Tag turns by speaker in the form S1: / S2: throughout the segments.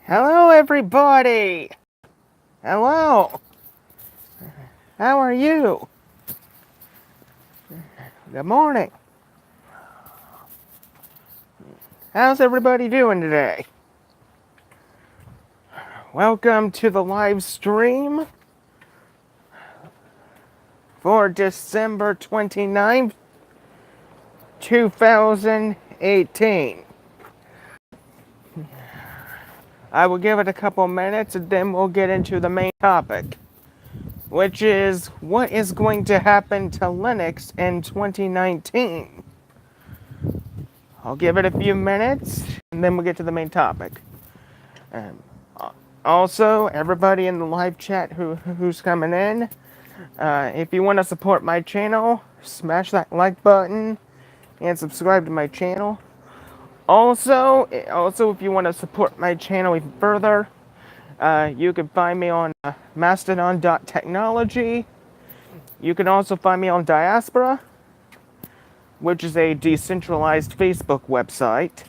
S1: Hello, everybody! Hello! How are you? Good morning. How's everybody doing today? Welcome to the live stream for December 29th, 2018. I will give it a couple minutes and then we'll get into the main topic, which is what is going to happen to Linux in 2019. I'll give it a few minutes and then we'll get to the main topic. Also, everybody in the live chat who's coming in, if you want to support my channel, smash that like button and subscribe to my channel. Also, if you want to support my channel even further, you can find me on mastodon.technology. You can also find me on Diaspora, which is a decentralized Facebook website.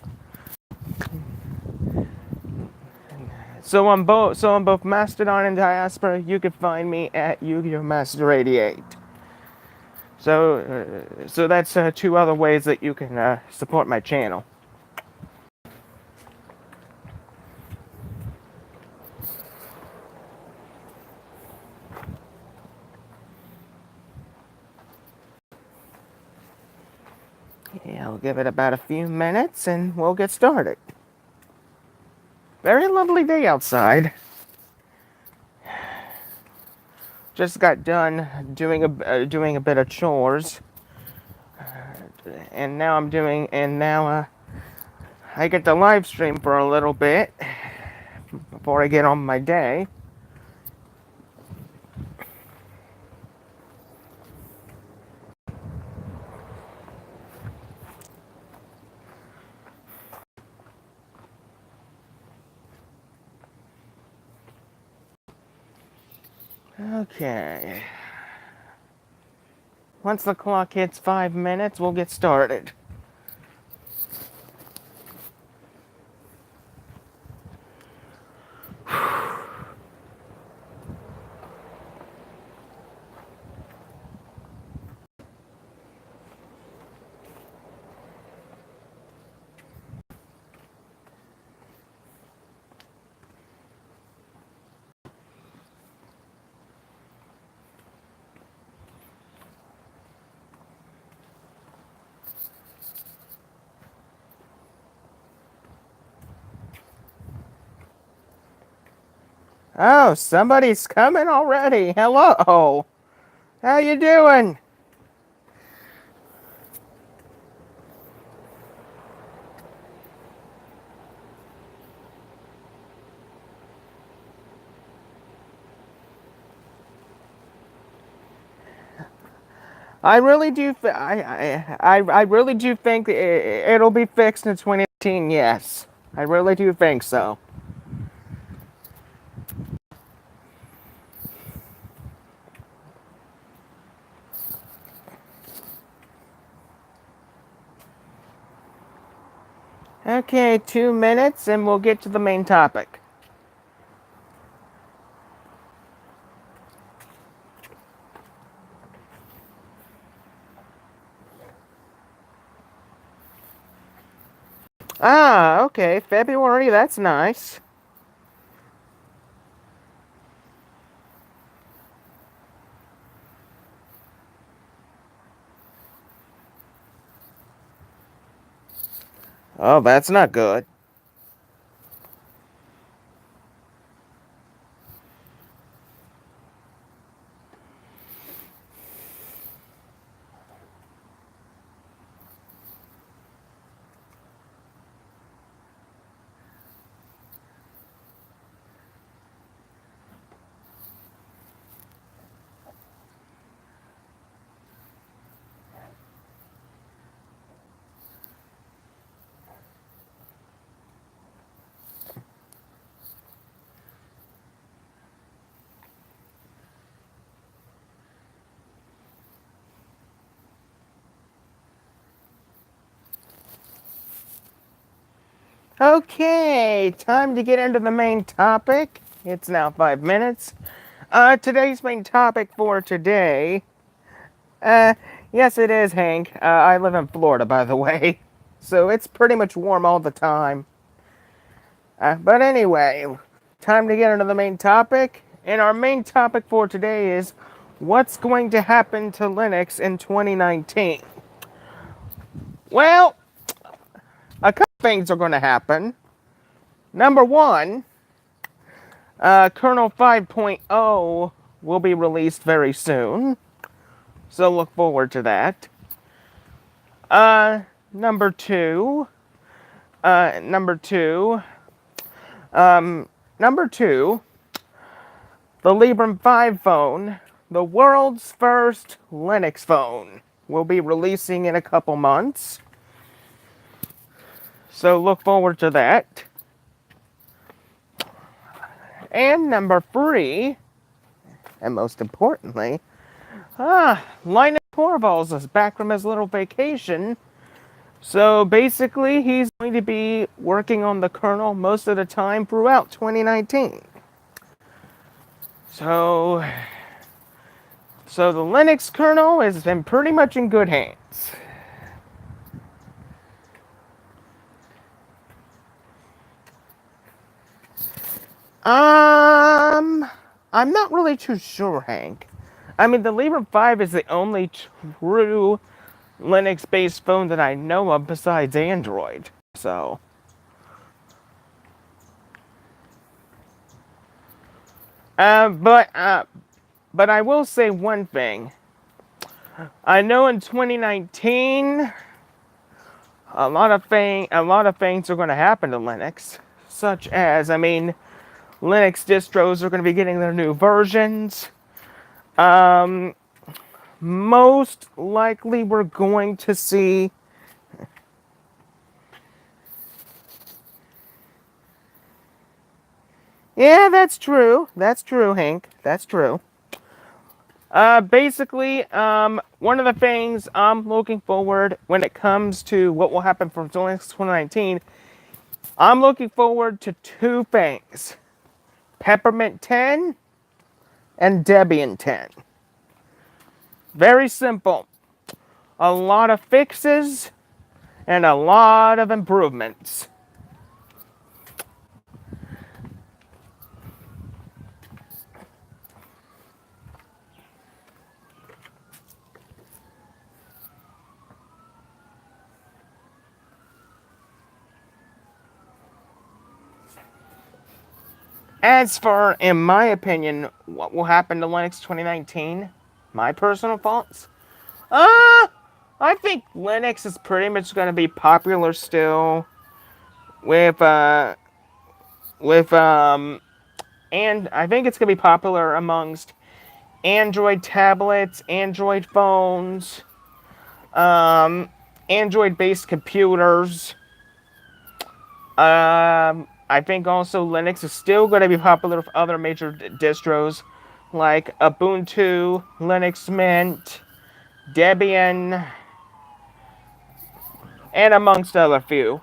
S1: So on both Mastodon and Diaspora, you can find me at Yu-Gi-Oh! Master 88. So that's two other ways that you can support my channel. Yeah, I'll give it about a few minutes and we'll get started. Very lovely day outside. Just got done doing a bit of chores, and now I get to live stream for a little bit before I get on my day. Okay. Once the clock hits 5 minutes, we'll get started. Oh, somebody's coming already. Hello. How you doing? I really do. I really do think it'll be fixed in 2018. Yes, I really do think so. Okay, 2 minutes and we'll get to the main topic. Ah, okay, February. That's nice. Oh, that's not good. Okay, time to get into the main topic. It's now 5 minutes. Today's main topic for today. Yes, it is, Hank. I live in Florida, by the way. So it's pretty much warm all the time. But anyway, time to get into the main topic. And our main topic for today is what's going to happen to Linux in 2019? Well, a couple things are going to happen. Number one, kernel 5.0 will be released very soon. So look forward to that. Number two, number two, the Librem 5 phone, the world's first Linux phone, will be releasing in a couple months. So look forward to that. And number three, and most importantly, Linus Torvalds is back from his little vacation. So basically, he's going to be working on the kernel most of the time throughout 2019. So the Linux kernel is then pretty much in good hands. I'm not really too sure, Hank. I mean, the Librem 5 is the only true Linux-based phone that I know of besides Android. So, but I will say one thing. I know in 2019, a lot of things are going to happen to Linux, such as, Linux distros are going to be getting their new versions. Most likely we're going to see Yeah, that's true. That's true, Hank. That's true. Basically, one of the things I'm looking forward when it comes to what will happen from Linux 2019, I'm looking forward to two things. Peppermint 10 and Debian 10. Very simple. A lot of fixes and a lot of improvements. As for, in my opinion, what will happen to Linux 2019, my personal thoughts, I think Linux is pretty much going to be popular still with, and I think it's going to be popular amongst Android tablets, Android phones, Android-based computers. I think also Linux is still going to be popular with other major distros like Ubuntu, Linux Mint, Debian, and amongst other few.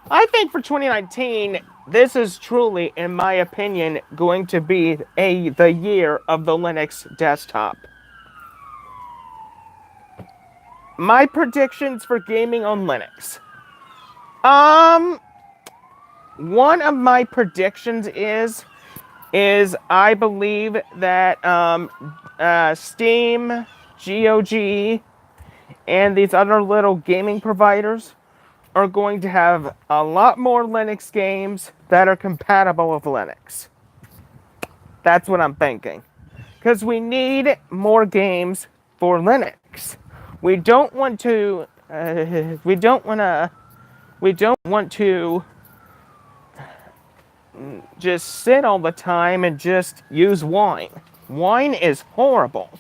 S1: I think for 2019, this is truly, in my opinion, going to be the year of the Linux desktop. My predictions for gaming on Linux. One of my predictions is I believe that Steam, GOG, and these other little gaming providers are going to have a lot more Linux games that are compatible with Linux. That's what I'm thinking. Because we need more games for Linux. We don't want to just sit all the time and just use Wine. Wine is horrible.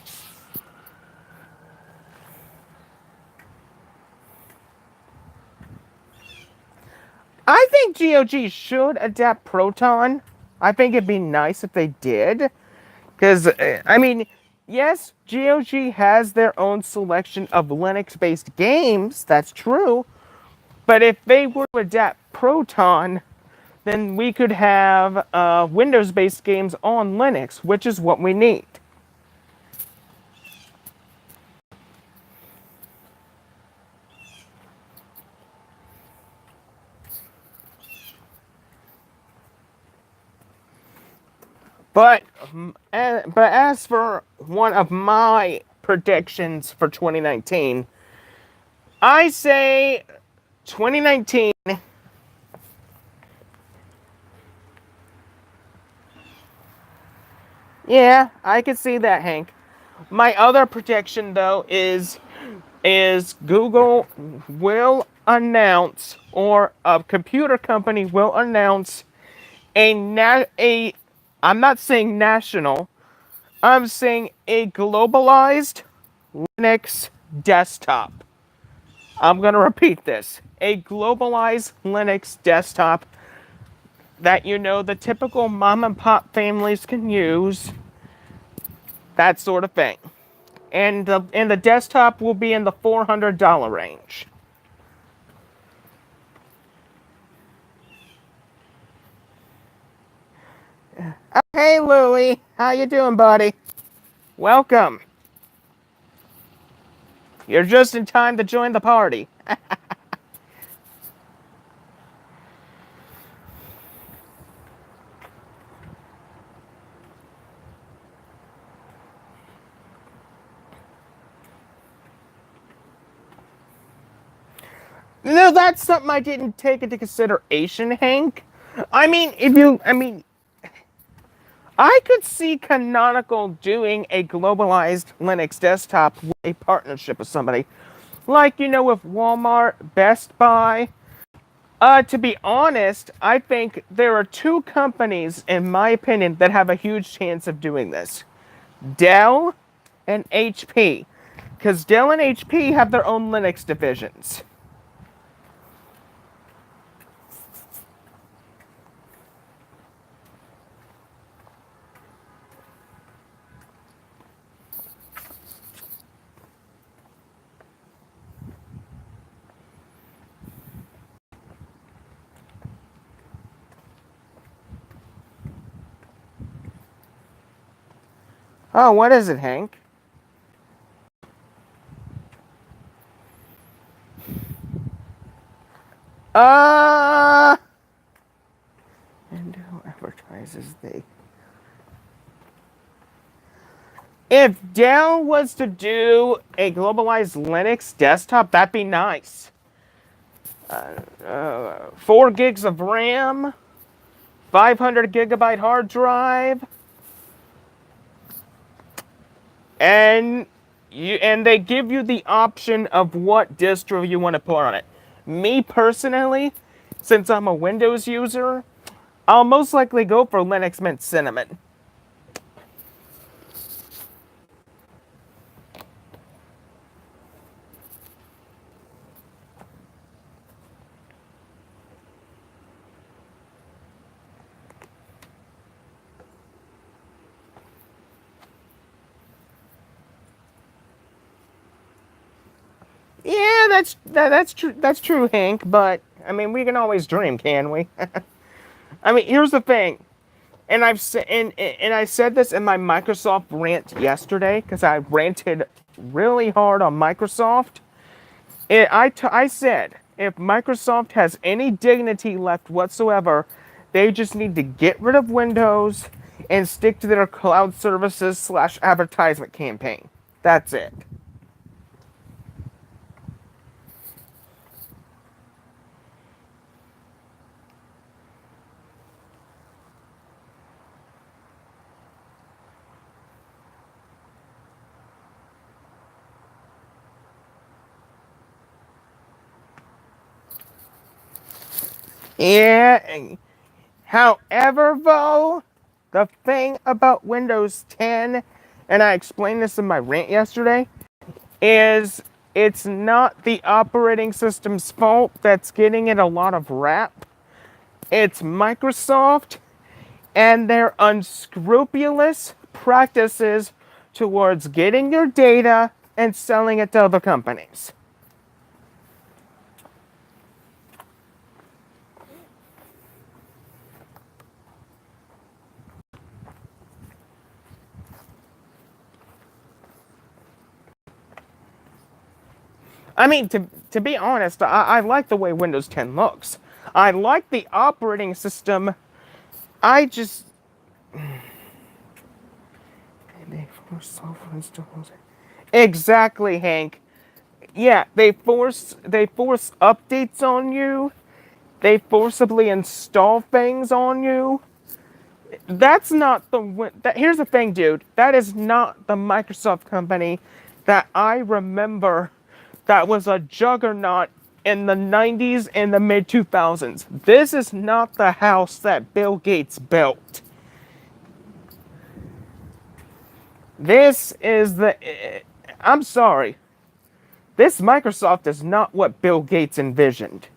S1: I think GOG should adapt Proton. I think it'd be nice if they did. Because, yes, GOG has their own selection of Linux-based games. That's true. But if they were to adapt Proton, then we could have Windows-based games on Linux, which is what we need. But as for one of my predictions for 2019, I say 2019. Yeah, I could see that, Hank. My other prediction, though, is Google will announce, or a computer company will announce a I'm not saying national, I'm saying a globalized Linux desktop. I'm going to repeat this. A globalized Linux desktop that the typical mom and pop families can use, that sort of thing. And the desktop will be in the $400 range. Hey Louie, how you doing, buddy? Welcome. You're just in time to join the party. No, that's something I didn't take into consideration, Hank. I could see Canonical doing a globalized Linux desktop with a partnership with somebody. Like, with Walmart, Best Buy. To be honest, I think there are two companies, in my opinion, that have a huge chance of doing this. Dell and HP. Because Dell and HP have their own Linux divisions. Oh, what is it, Hank? And who advertises they? If Dell was to do a globalized Linux desktop, that'd be nice. 4 gigs of RAM, 500 gigabyte hard drive, and they give you the option of what distro you want to put on it. Me personally, since I'm a Windows user, I'll most likely go for Linux Mint Cinnamon. Yeah, that's true. That's true, Hank. But we can always dream, can we? Here's the thing, and I said this in my Microsoft rant yesterday because I ranted really hard on Microsoft. I said if Microsoft has any dignity left whatsoever, they just need to get rid of Windows and stick to their cloud services / advertisement campaign. That's it. Yeah. However, though, the thing about Windows 10, and I explained this in my rant yesterday, is it's not the operating system's fault that's getting it a lot of rap. It's Microsoft and their unscrupulous practices towards getting your data and selling it to other companies. I mean, to be honest, I like the way Windows 10 looks. I like the operating system. I just they force software installs. Exactly, Hank. Yeah, they force updates on you. They forcibly install things on you. That's not here's the thing, dude. That is not the Microsoft company that I remember that was a juggernaut in the 90s and the mid 2000s. This is not the house that Bill Gates built. This is I'm sorry. This Microsoft is not what Bill Gates envisioned.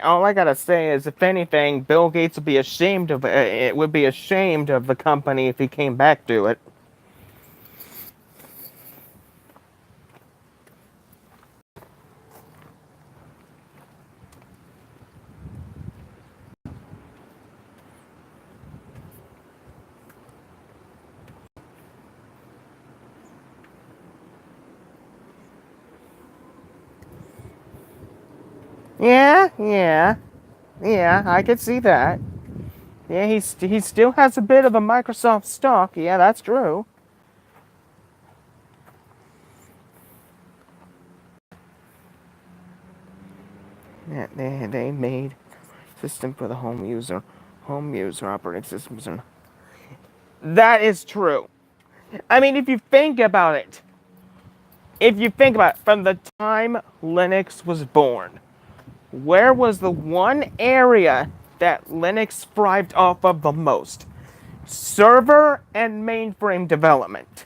S1: All I gotta say is, if anything, Bill Gates would be ashamed of it. Would be ashamed of the company if he came back to it. Yeah, yeah, yeah. I could see that. Yeah, he still has a bit of a Microsoft stock. Yeah, that's true. Yeah, they made system for the home user operating systems. That is true. I mean, if you think about it, from the time Linux was born, where was the one area that Linux thrived off of the most? Server and mainframe development.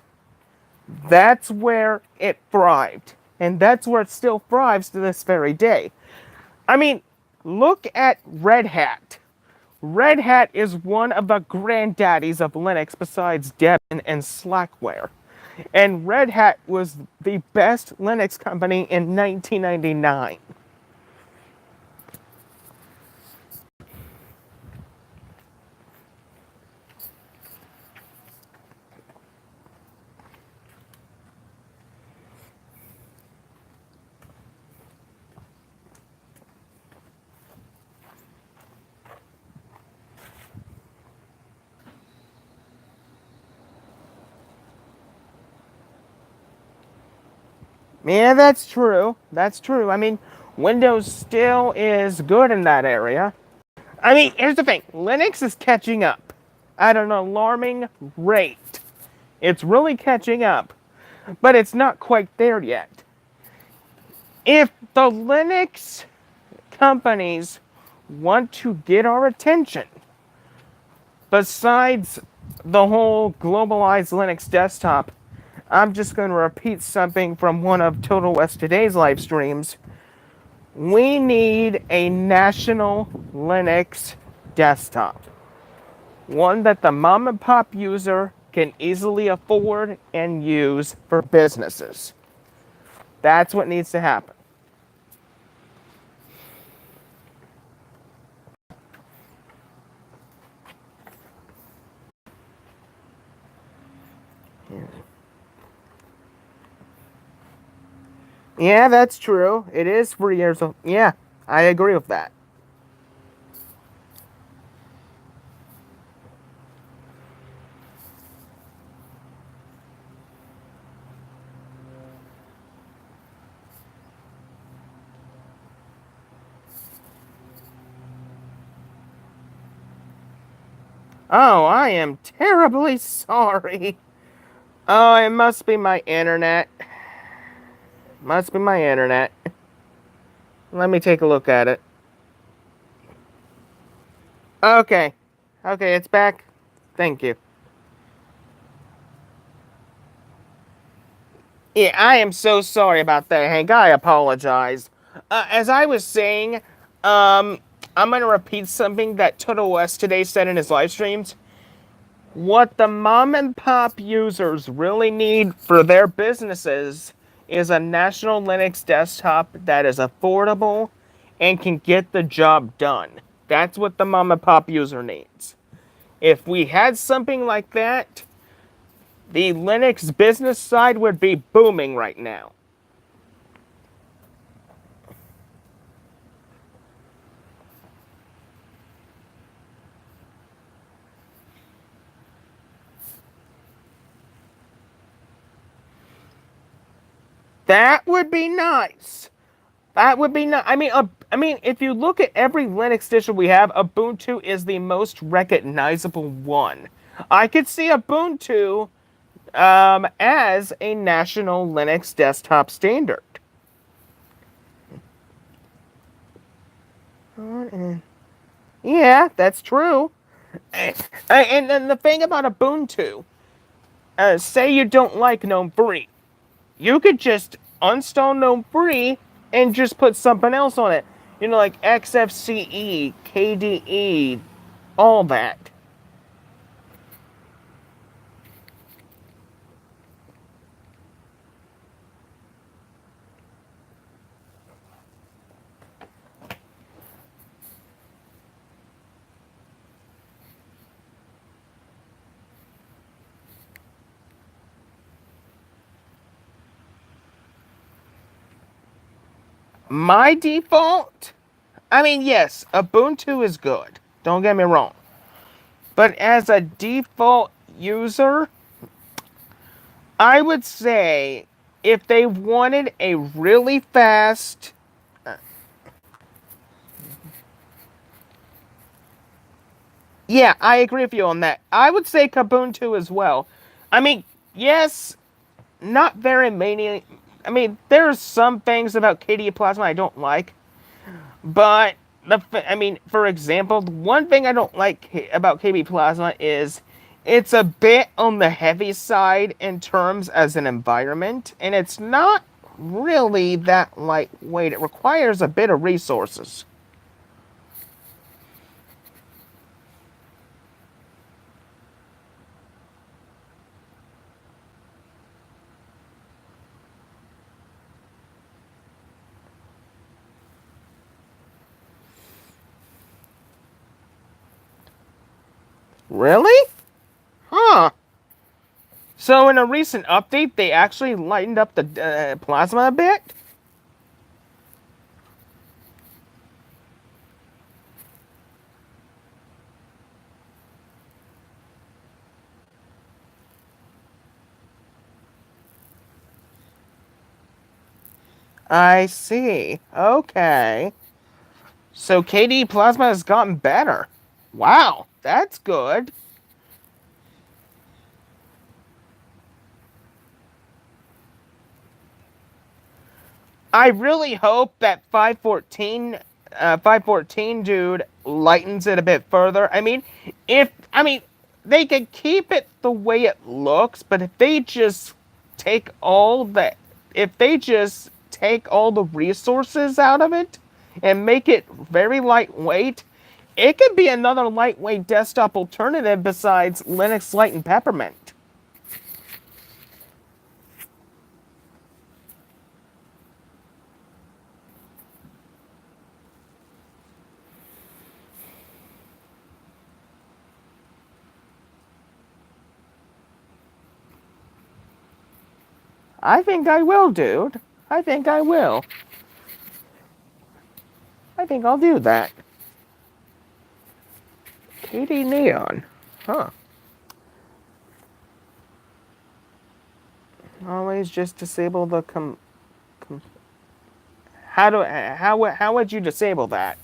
S1: That's where it thrived. And that's where it still thrives to this very day. I mean, look at Red Hat. Red Hat is one of the granddaddies of Linux besides Debian and Slackware. And Red Hat was the best Linux company in 1999. Yeah, that's true. That's true. I mean, Windows still is good in that area. I mean, here's the thing, Linux is catching up at an alarming rate. It's really catching up, but it's not quite there yet. If the Linux companies want to get our attention, besides the whole globalized Linux desktop, I'm just going to repeat something from one of Total West Today's live streams. We need a national Linux desktop. One that the mom and pop user can easily afford and use for businesses. That's what needs to happen. Yeah, that's true. It is 4 years old. Yeah, I agree with that. Oh, I am terribly sorry. Oh, it must be my internet. Must be my internet. Let me take a look at it. Okay. Okay, it's back. Thank you. Yeah, I am so sorry about that, Hank. I apologize. As I was saying, um, I'm gonna repeat something that Total West today said in his live streams. What the mom and pop users really need for their businesses is a national Linux desktop that is affordable and can get the job done. That's what the mom and pop user needs. If we had something like that, the Linux business side would be booming right now. That would be nice. That would be nice. I mean, if you look at every Linux distro we have, Ubuntu is the most recognizable one. I could see Ubuntu as a national Linux desktop standard. Yeah, that's true. And then the thing about Ubuntu, say you don't like GNOME 3, you could just uninstall GNOME 3 and just put something else on it. You know, like XFCE, KDE, all that. My default, I mean, yes, Ubuntu is good. Don't get me wrong. But as a default user, I would say if they wanted a really fast. Yeah, I agree with you on that. I would say Kubuntu as well. I mean, yes, not very many. I mean, there's some things about KDE Plasma I don't like, but I mean, for example, the one thing I don't like about KDE Plasma is it's a bit on the heavy side in terms as an environment, and it's not really that lightweight. It requires a bit of resources. Really? Huh. So in a recent update, they actually lightened up the plasma a bit. I see. Okay. So KDE Plasma has gotten better. Wow, that's good. I really hope that 514 dude lightens it a bit further. I mean they could keep it the way it looks, but take all the if they just take all the resources out of it and make it very lightweight, it could be another lightweight desktop alternative besides Linux Lite and Peppermint. I think I will, dude. I think I will. I think I'll do that. KD Neon. Huh. Always just disable the how would you disable that?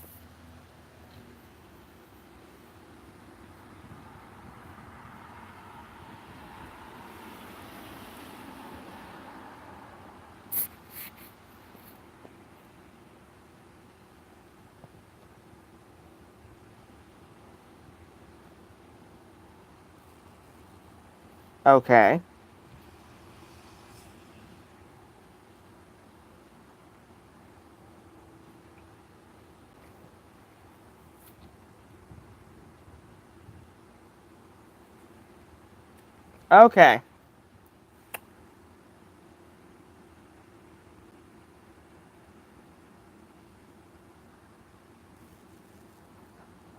S1: Okay. Okay.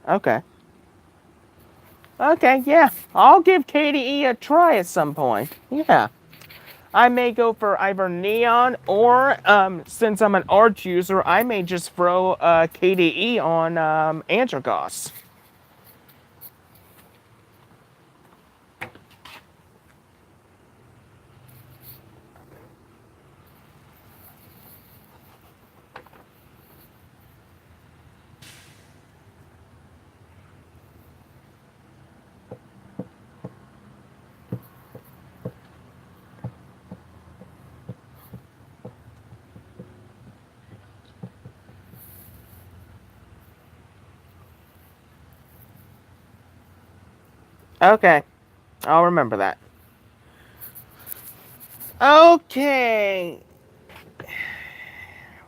S1: Okay. Okay, yeah. I'll give KDE a try at some point. Yeah. I may go for either Neon or, since I'm an Arch user, I may just throw KDE on Antergos. Okay. I'll remember that. Okay.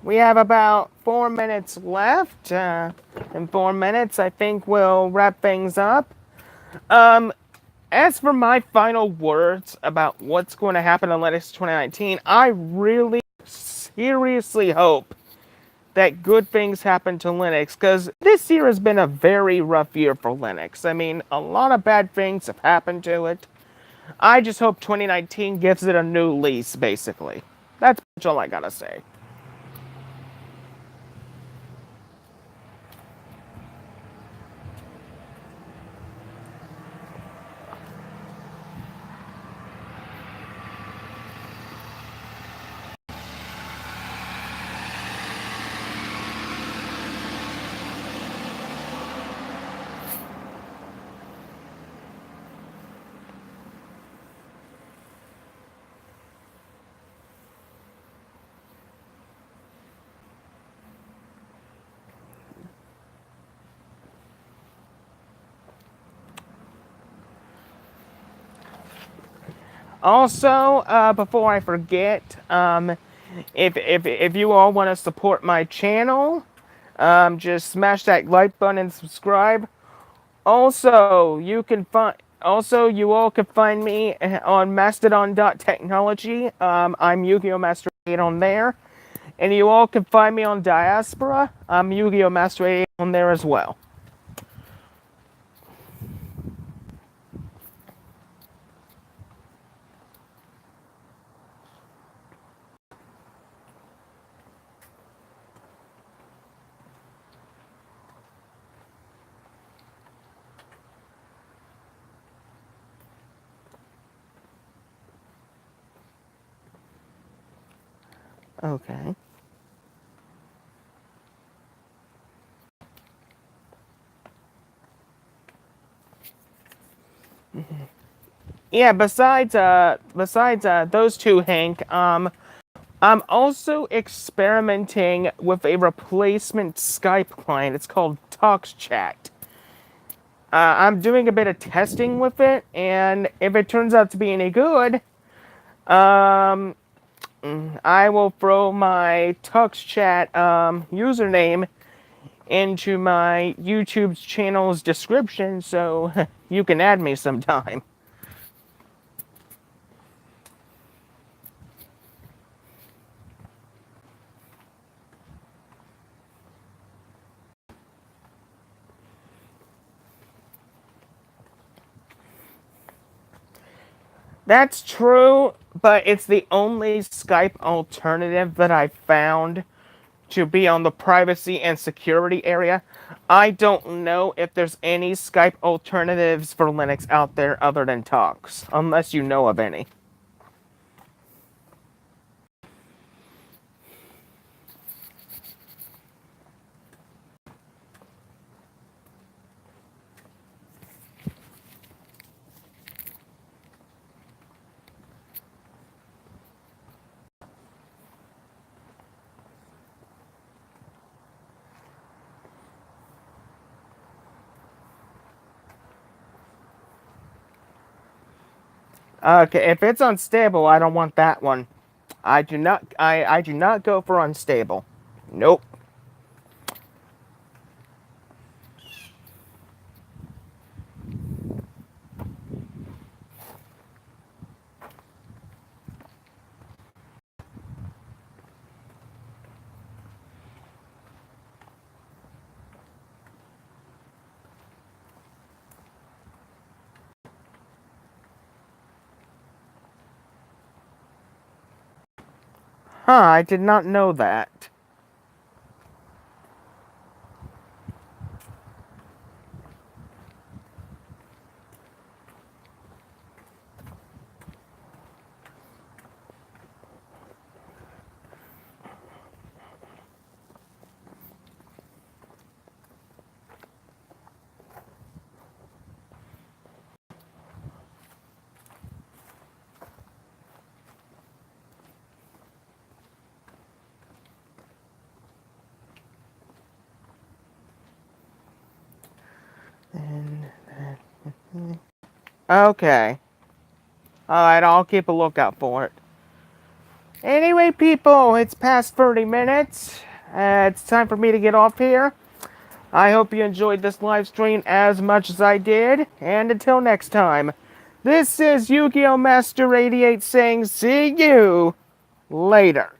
S1: We have about 4 minutes left. In 4 minutes, I think we'll wrap things up. Um, as for my final words about what's going to happen in Linux 2019, I really seriously hope that good things happen to Linux, because this year has been a very rough year for Linux. I mean, a lot of bad things have happened to it. I just hope 2019 gives it a new lease, basically. That's all I gotta say. Also, before I forget, if you all want to support my channel, just smash that like button and subscribe. Also, you all can find me on mastodon.technology. I'm Yu-Gi-Oh! Master 8 on there. And you all can find me on Diaspora. I'm Yu-Gi-Oh! Master 8 on there as well. Okay. Yeah, besides those two, Hank, I'm also experimenting with a replacement Skype client. It's called TalksChat. I'm doing a bit of testing with it, and if it turns out to be any good, um, I will throw my TalksChat username into my YouTube's channel's description so you can add me sometime. That's true, but it's the only Skype alternative that I found to be on the privacy and security area. I don't know if there's any Skype alternatives for Linux out there other than Talks, unless you know of any. Okay, if it's unstable, I don't want that one. I do not go for unstable. Nope. Huh, I did not know that. Okay. Alright, I'll keep a lookout for it. Anyway, people, it's past 30 minutes. It's time for me to get off here. I hope you enjoyed this live stream as much as I did. And until next time, this is Yu-Gi-Oh! Master 88 saying see you later.